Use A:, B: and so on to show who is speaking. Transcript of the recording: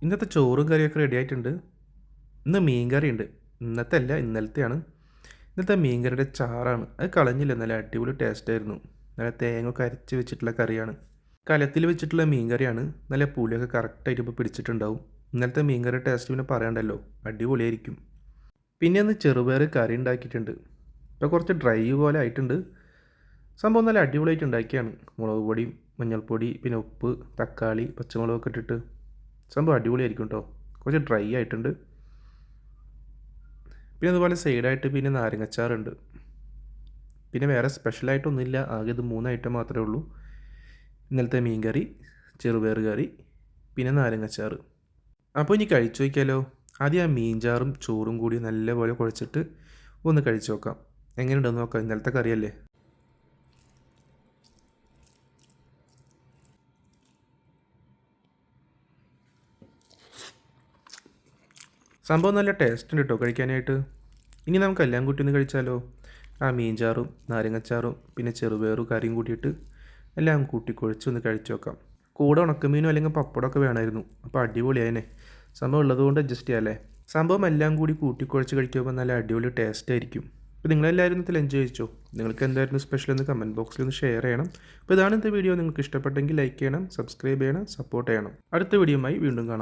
A: ഇന്നത്തെ ചോറും കറിയൊക്കെ റെഡി ആയിട്ടുണ്ട്. ഇന്ന് മീൻ കറിയുണ്ട്. ഇന്നത്തെ അല്ല, ഇന്നലത്തെയാണ്. ഇന്നത്തെ മീൻ കറിയുടെ ചാറാണ്. അത് കളഞ്ഞില്ല, നല്ല അടിപൊളി ടേസ്റ്റായിരുന്നു. നല്ല തേങ്ങ ഒക്കെ അരച്ച് വെച്ചിട്ടുള്ള കറിയാണ്. കലത്തിൽ വെച്ചിട്ടുള്ള മീൻ കറിയാണ്. നല്ല പുളിയൊക്കെ കറക്റ്റായിട്ട് ഇപ്പോൾ പിടിച്ചിട്ടുണ്ടാവും. ഇന്നലത്തെ മീൻ കറി ടേസ്റ്റ് പിന്നെ പറയണ്ടല്ലോ, അടിപൊളിയായിരിക്കും. പിന്നെ ഒന്ന് ചെറുപയർ കറി ഉണ്ടാക്കിയിട്ടുണ്ട്. ഇപ്പോൾ കുറച്ച് ഡ്രൈ പോലെ ആയിട്ടുണ്ട്. സംഭവം നല്ല അടിപൊളിയായിട്ട് ഉണ്ടാക്കിയാണ്. മുളക് പൊടിയും മഞ്ഞൾപ്പൊടി പിന്നെ ഉപ്പ് തക്കാളി പച്ചമുളകൊക്കെ ഇട്ടിട്ട് സംഭവം അടിപൊളിയായിരിക്കും കേട്ടോ. കുറച്ച് ഡ്രൈ ആയിട്ടുണ്ട്. പിന്നെ അതുപോലെ സൈഡായിട്ട് പിന്നെ നാരങ്ങച്ചാറുണ്ട്. പിന്നെ വേറെ സ്പെഷ്യലായിട്ടൊന്നുമില്ല, ആകെ ഇത് 3 ഐറ്റം മാത്രമേ ഉള്ളൂ. ഇന്നലത്തെ മീൻ കറി, ചെറുപയർ കറി, പിന്നെ നാരങ്ങച്ചാറ്. അപ്പോൾ ഇനി കഴിച്ചു നോക്കിയാലോ. ആദ്യം ആ മീൻചാറും ചോറും കൂടി നല്ലപോലെ കുഴച്ചിട്ട് ഒന്ന് കഴിച്ചു നോക്കാം. എങ്ങനെയുണ്ടെന്ന് നോക്കാം. ഇന്നലത്തെ കറിയല്ലേ. സംഭവം നല്ല ടേസ്റ്റ് ഉണ്ട് കേട്ടോ കഴിക്കാനായിട്ട്. ഇനി നമുക്ക് എല്ലാം കൂട്ടി ഒന്ന് കഴിച്ചാലോ. ആ മീൻചാറും നാരങ്ങച്ചാറും പിന്നെ ചെറുപയറും കറിയും കൂട്ടിയിട്ട് എല്ലാം കൂട്ടി കുഴച്ചൊന്ന് കഴിച്ചു നോക്കാം. കൂടെ ഉണക്കമീനോ അല്ലെങ്കിൽ പപ്പടമൊക്കെ വേണമായിരുന്നു. അപ്പോൾ അടിപൊളിയായനെ. സംഭവം ഉള്ളതുകൊണ്ട് അഡ്ജസ്റ്റ് ചെയ്യാമല്ലേ. സംഭവം എല്ലാം കൂടി കൂട്ടിക്കുഴച്ച് കഴിക്കുമ്പോൾ നല്ല അടിപൊളി ടേസ്റ്റ് ആയിരിക്കും. അപ്പോൾ നിങ്ങളെല്ലാവരും ഇതിൽ എൻജോയ് ചെയ്ച്ചോ. നിങ്ങൾക്ക് എന്തായിരുന്നു സ്പെഷ്യൽ എന്ന് കമൻറ്റ് ബോക്സിൽ ഒന്ന് ഷെയർ ചെയ്യണം. അപ്പോൾ ഇതാണ് ഇന്നത്തെ വീഡിയോ. നിങ്ങൾക്ക് ഇഷ്ടപ്പെട്ടെങ്കിൽ ലൈക്ക് ചെയ്യണം, സബ്സ്ക്രൈബ് ചെയ്യണം, സപ്പോർട്ട് ചെയ്യണം. അടുത്ത വീഡിയോയുമായി വീണ്ടും കാണാം.